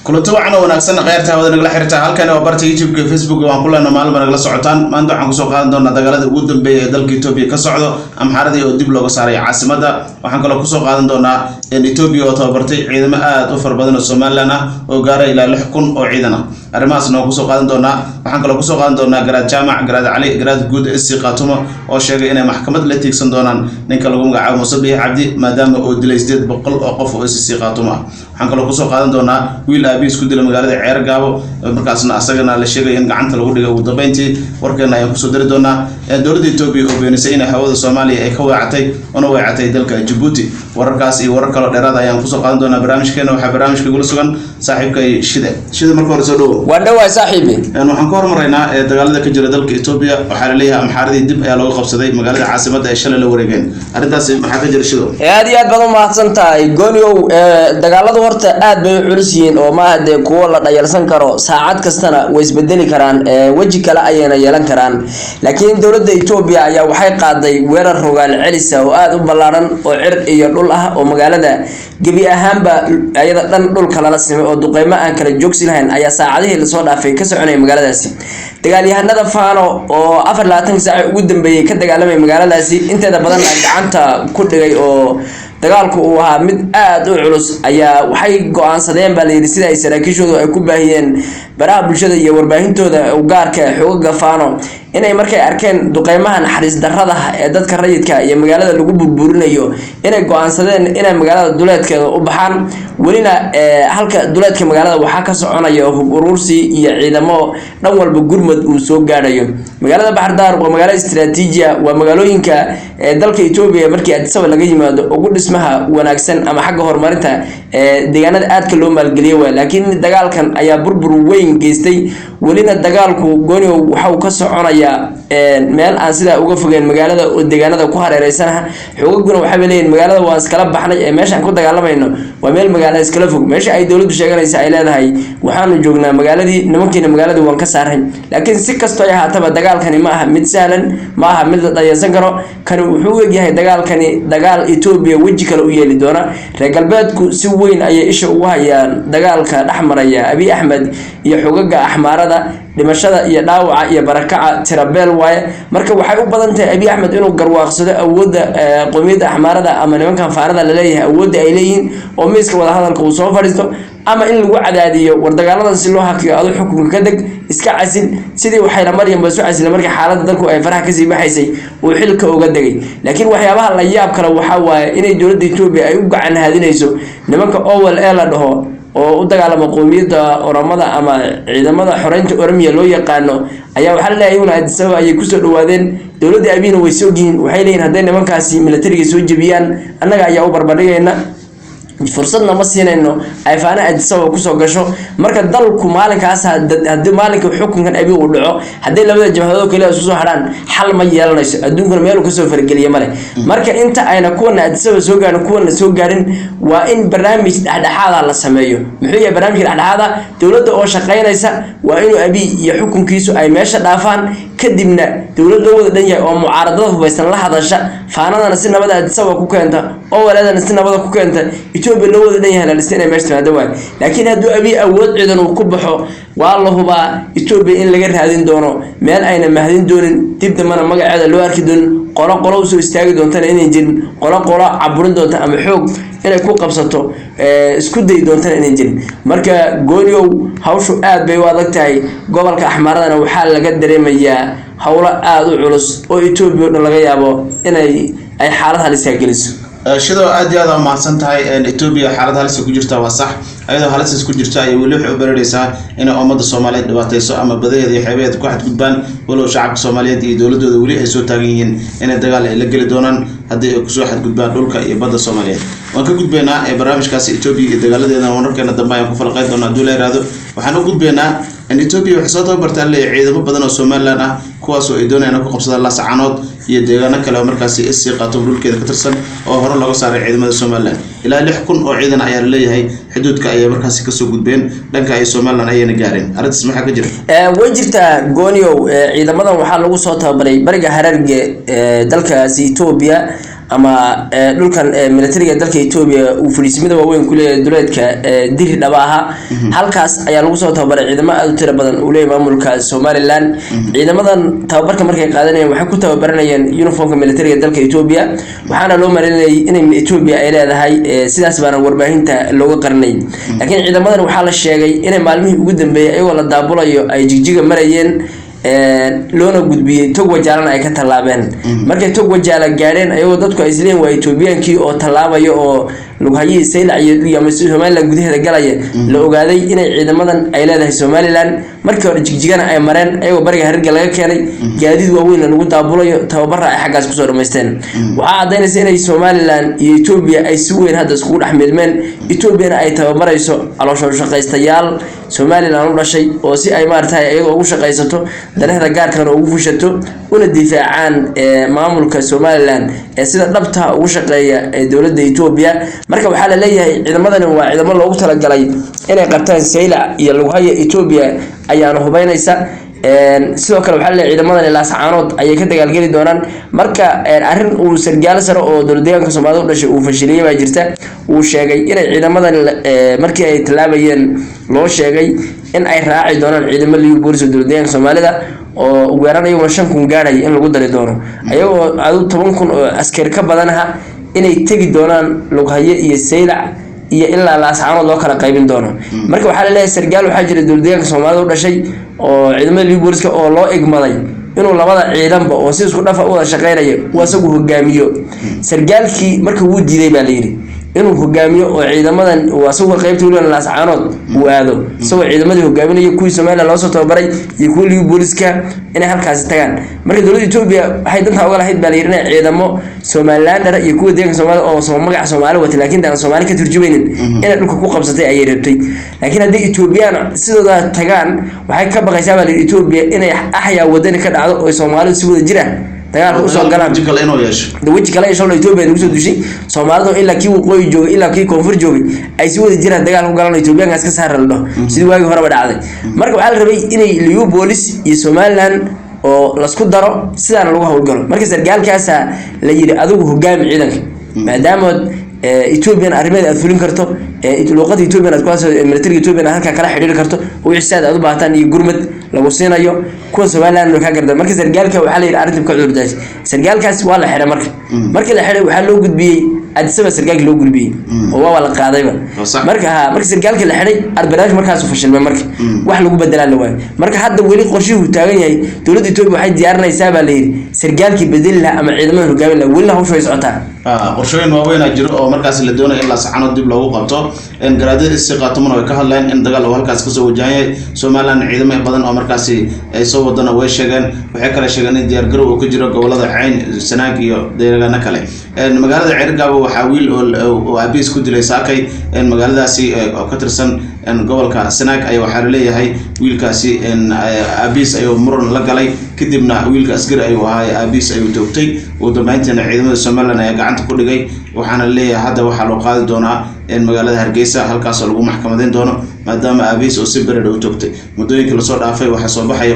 kulanto waxaan wanaagsan qeyrta wada nagala xirtaa halkan oo barta YouTube iyo Facebook waan kulana maalmo nagala socotaan maanta waxaan ku soo qaadan doonaa dagaalada ugu dambeeyay ee dalka Itoobiya ka socdo amxaaradii oo dib looga saaray caasimada waxaan kale ku soo qaadan doonaa in Itoobiya oo tababartay ciidamo aad u far badan oo Soomaaliland ah oo gaaray ilaa 6,000 oo ciidan ah arrimahaasna ku soo qaadan doonaa waxaan kale ku soo qaadan doonaa garaad jaamac garaad cali garaad guud SC Qaatumo oo sheegay inay maxkamad la tiigsan doonaan ninka lagu magacaabo Muuse Biixi Cabdi maadaama uu dilay 800 oo qof oo SC Qaatumo waxaan kale ku soo qaadan doonaa wiil aabiis ku dilay magaalada Ceer Gaabo markaasna asagana la sheegay in gacanta lagu dhigay ugu dambeyntii warkeena ay ku soo dari doonaa dowladda Itoobiya oo beenisay in hawada Soomaaliya ay ka weecatay dalka Djibouti wararkaas iyo warar kale dheeraad ayaan ku soo qaadan doonaa barnaamijkeena waxa barnaamijka ugu sugan saaxiibkay shida marka hore soo dhaw waan dhawaay saaxiibi waxaan ka hormaraynaa dagaalada ka jira dalka Itoobiya waxa la leeyahay amxaaradii dib ayaa looga qabsaday magaalada caasimadda ee shalay la wareegeen arintaas maxaa ka jira shido aad iyo aad baad u mahadsantahay gooniyow dagaaladu horta aad bay u culus yihiin oo ma ahde kuwa la dhayalsan karo saacad kastana way isbedeli karaan waji kale ayayna yeelan karaan laakiin dowladda Itoobiya ayaa waxay qaaday weerar rogaal celis oo aad u ballaaran oo cir iyo dhul ah oo magaalada gabi ahaanba ayada dhan dhulka la simay oo duqeymo aan kala joogsi lahayn ayaa saacadihii la soo dhaafay ka soconay magaaladaasi dagaalyahanada Faano oo 24 saac ugu dambeeyay ka dagaalamay magaaladaasi inteeda badan gacanta ku dhigay oo dagaalku uu ahaa mid aad u culus ayaa waxay go'aansadeen baa la yiri sida ay saraakiishoodu ay ku baahiyeen baraha bulshada iyo warbaahintooda u gaarka xoogga Faano inay markay arkeen duqeymaha naxariis darrada ee dadka rayidka iyo magaalada lagu burburinayo inay go'aansadeen inay magaalada duleedkeeda u baxaan walina halka duleedka magaalada waxa ka soconaya hub urursi iyo ciidamo dhan walba gurmad uu soo gaarayo magaalada Bahardar waa magaalo istiraatiiji ah waa magaalooyinka dalka Itoobiya markii Addis Ababa laga yimaado ugu dhismaha wanaagsan ama xagga horumarinta deegaanada aadka loo maalgeliyo laakiin dagaalkan ayaa burbur weyn geystay walina dagaalku gooniyo waxa uu ka soconaya meel aan sida uga fogeen magaalada oo deegaanada ku hareereysanaha xoogaguna waxa leeyihiin magaalada waa iskala baxnay ee meeshan ku dagaalamayno waa meel magaalada iskala fog meesha ay dawladdu sheeganaysa ay leedahay waxaanu joognaa magaaladii nimankiina magaalada waan ka saaray laakiin si kasto ay haataba dagaalkani ma aha mid sahlan ma aha mid la dhayalsan karo kan wuxuu u yahay dagaalkani dagaal Itoobiya waji kale u yeeli doona reer galbeedku si weyn ayay isha ugu hayaan dagaalka dhaxmaraya Abiy Ahmed iyo xogaga axmaarada dhimashada iyo dhaawaca iyo barakaca tirabeel waaye marka waxay u badan tahay Abiy Ahmed inuu garwaaqsado awoodda qowmiyadda axmaarada ama nimankan faarada la leeyahay awoodda ay leeyihiin oo miiska wada hadalka uu soo fadhiisto ama in lagu cadaadiyo war dagaaladan si loo hakiyo adu xukunka ka deg iska casil sidii waxay la mariyeen baa soo casil markii xaaladda dalku ay faraha ka sii baxaysay oo xilka uga dagay laakiin waxyaabaha la yaab kale waxa waaye inay dowladda Itoobiya ay u gacan haadinayso nimanka OWL ee la dhaho oo u dagaalama qowmiyadda Oromada ama ciidamada xoreynta Oromiya loo yaqaano ayaa waxa la leeyahay Addis Ababa ay ku soo dhawaadeen dowladda Abiy way soo giin waxay leeyihiin haday nimankaasi militariga soo jabiyaan annaga ayaa u barbardhigayna fursadna ma siinayno ay Faano Addis Ababa ku soo gasho marka dalku maalinkaas hadii maalinka xukunkan Abiy uu dhaco hadii labada jabhadood kale isku soo xaraan xal ma yeelanayso adduunka meel uu ka soo fargeliyo male marka inta ayna kuwana Addis Ababa soo gaarin kuwana soo gaarin waa in barnaamij dhexdhexaad la sameeyo muxuu yahay barnaamij dhexdhexaad dawladda oo shaqeynaysa waa inuu Abiy iyo xukunkiisu ay meesha dhaafaan kadibna dawladda wada dhan yahay oo mucaaradada hubaysan la hadasha Faanadana si nabad Addis Ababa ku keenta oo walaadana si nabad ku keenta Itoobiya loo wada dhan yahay la lisay meesha timaado waay laakiin hadduu Abiy awood ciidan uu ku baxo waa la hubaa Itoobiya in laga raadin doono meel ayna mahdin doonin dib damana magaceeda loo arki doonin qolo soo istaagi doonta inay jirin qolo caburin doonta ama xoog inay ku qabsato isku day doonta inay jirin marka gooniyow hawshu aad bay u adag tahay gobolka axmaaradana waxa laga dareemayaa hawlo aad u culus oo Itoobiya laga yaabo inay xaalad halis ah geliso shido aad iyo aad u mahadsan tahay Itoobiya xaalad halis ku jirta waa sax ayadoo halis ku jirta ay wali wax u bareeraysaa in ummadda Soomaaliyeed dhibaatayso ama badaheeda iyo xeebeed ku xad gudbaan walow shacabka Soomaaliyeed iyo dawladooda wali ay soo taagan yihiin in dagaal ay la gali doonaan hadii ay ku soo xad gudbaan dhulka iyo badda Soomaaliyeed waan ka gudbeynaa barnaamijkaasi Itoobiya iyo dagaaladeena wararkeena dambe ayaan ku falqayn doonaa duuleeraado waxaan u gudbeynaa in Itoobiya wax soo tababartaan leeyahay ciidamo badan oo Soomaaliland ah kuwaas oo ay doonayaan ku qabsadaan Laascaanood iyo deegaano kale oo markaasi SC Qaatumo dhulkeeda ka tirsan oo hore laga saaray ciidamada Soomaaliland ilaa 6,000 oo ciidan ayaa leeyahay xuduudka ay markaasi ka soo gudbeen dhanka ay Soomaaliland ayayna gaareen arintaas maxaa ka jira way jirtaa gooniyow ciidamadan waxa lagu soo tababaray bariga Hararge dalkaasi Itoobiya ama dhulkan militariga dalka Ethiopia uu fariisimada waaweyn ku leeyahay duleedka diri dhabaha halkaas ayaa lagu soo tababaray ciidamo aad u tiro badan oo leeyahay maamulka Somaliland ciidamadan tababarka markay qaadanayeen waxay ku tababaranayeen uniformka militariga dalka Ethiopia waxaana loo marinayay in Ethiopia ay leedahay sidaas baana warbaahinta looga qarnay laakiin ciidamadan waxaa la sheegay in maalmihii ugu dambeeyay ayagoo la daabulayo ay jigjiga marayeen loona gudbiyay tog wajaalana ay ka talaabeen markay tog wajaala gaareen ayagoo dadku ay isleen waa Ethiopiankii oo talaabayo oo lughayi saylac iyo Somaliland gudaheeda galaya la ogaaday inay ciidamadan ay leedahay Somaliland markii hore jigjigana ay mareen ayagoo bariga hargeysa laga keenay gaadiid waaweyn lagu daabulayo tababar ay xaggaas ku soo dhameysteen waxa cadeynaysa inay Somaliland iyo Ethiopia ay si weyn hadda isku dhaxmeelmeen Ethiopia ay tababarayso caloosho shaqaystayaal Somaliland u dhashay oo si ay maartay ayagoo ugu shaqaysato danaha gaarkan oo ugu fushato una difaacaan maamulka Somaliland sida dhabta ugu shaqeeya dawladda Ethiopia marka waxa la leeyahay ciidamadan waa ciidamo loogu talagalay inay qabtaan saylac iyo lughayi Ethiopia ayaana hubaynaysa sidoo kale waxa la ciidamadan ilaa saacanood ayay ka dagaalgali doonaan marka arrin uu sargaal sare oo dowladdeegaanka Soomaaliya u dhashay uu fashiliyay baa jirta uu sheegay inay ciidamadan markii ay talaabayeen loo sheegay in ay raaci doonaan ciidamada liiga booliska dowladdeegaanka Soomaalida oo ugu yaraan ayagoo 5,000 gaadhay in lagu dari doono ayagoo aad 10,000 oo askari ka badanaha inay tagi doonaan lughayi iyo saylac iyo ilaa la saacanood loo kala qaybin doono marka waxa la leeyahay sargaal waxa jira dowladdeegaanka Soomaaliya u dhashay oo ciidamada liiga booliska oo loo igmaday inuu labada ciidanba oo si isku dhafa u wada shaqeynaya waa isagu hogaamiyo sargaalkii markii uu diiday baa la yiri inuu hogaamiyo oo ciidamadan uu asagu qaybta weyn la saacanood uu aado soo ciidamadii hogaaminaya kuwii Soomaaliland loo soo tababaray iyo kuwii liiga booliska inay halkaas tagaan marka dawladda Ethiopia waxay danta uga lahayd baa la yiri ciidamo Somaliland iyo kuwa deegaanka Soomaaliya oo magaca Soomaaliya wata laakiin aan Soomaali ka turjumaynin inay dhulka ku qabsatay ay rabtay laakiin haddii Ethiopian sidoo tagaan waxay ka baqaysaa baa la yiri Ethiopia inay axyaa wadani ka dhacdo oo Soomaalidu si wada jira dagaal u soo galaan jikala inuu yeesho wajhi kale yeesho Ethiopia ugu soo dushay Soomaalidu ilaa kii waqooyi joogay ilaa kii koonfur joogay ay si wada jiraan dagaal u galaan Ethiopia iska saaraldo sidii waagi hore dhacday marka waxa la rabay inay liiga boolis iyo Somaliland oo la isku daro sidaan lagu hawlgalo marka sargaalkaas la yiri adigu hogaami ciidanka maadaama Ethiopian arrimaha aad fulin karto luqadda Ethiopian aad ku soo military Ethiopian halka kala xiriir karto oo xisaad aad u baahan iyo gurmad lagu siinayo kuwa Somaliland ka garda marka sargaalka waxa la yiri arrinta ka cudurdaas sargaalkaas waa la xiray markii la xiray waxa loo gudbiyay adisaba sargaalka loo gudbiyay oo waa la qaadayba marka sargaalka la xiray arbaraaj markaas u fashilmay marka wax lagu bedelaa la waay marka hadda wali qorshuhu taagan yahay dawladda Ethiopia waxay diyaarinaysaa baa la yiri sargaalkii bedel la ama ciidamada hogaamin la wali hawshu ay socotaa qorshooyin waaweyn jiro oo markaas la doonayo in la saacanood dib loogu qabto in garaadada istiqaatuma ay ka hadleen in dagaal oo halkaas ka soo wajahayay Somaliland ciidamo badan oo markaas ay soo wadana way sheegeen waxay kala sheegeen in diyaar garow ku jiro gobolada Cayn Sanaag iyo deegaanada kale magaalada Cirgaabo waxa wiil oo abiis ku dilay saakay magaaladaasi oo ka tirsan gobolka Sanaag ay waxa leeyahay wiilkaasi abiis ayuu muran la galay kadibna wiilka askari ayuu ahaa abiis ayuu toogtay oo dambeyntiina ciidamada Somaliland ay gacanta ku dhigay waxaana leeyahay hadda waxa loo qaadi doonaa magaalada Hargeysa halkaas oo lagu maxkamadeyn doono maadaama abiis oo si bareed u toogtay muddooyinkii la soo dhaafay waxa soo baxay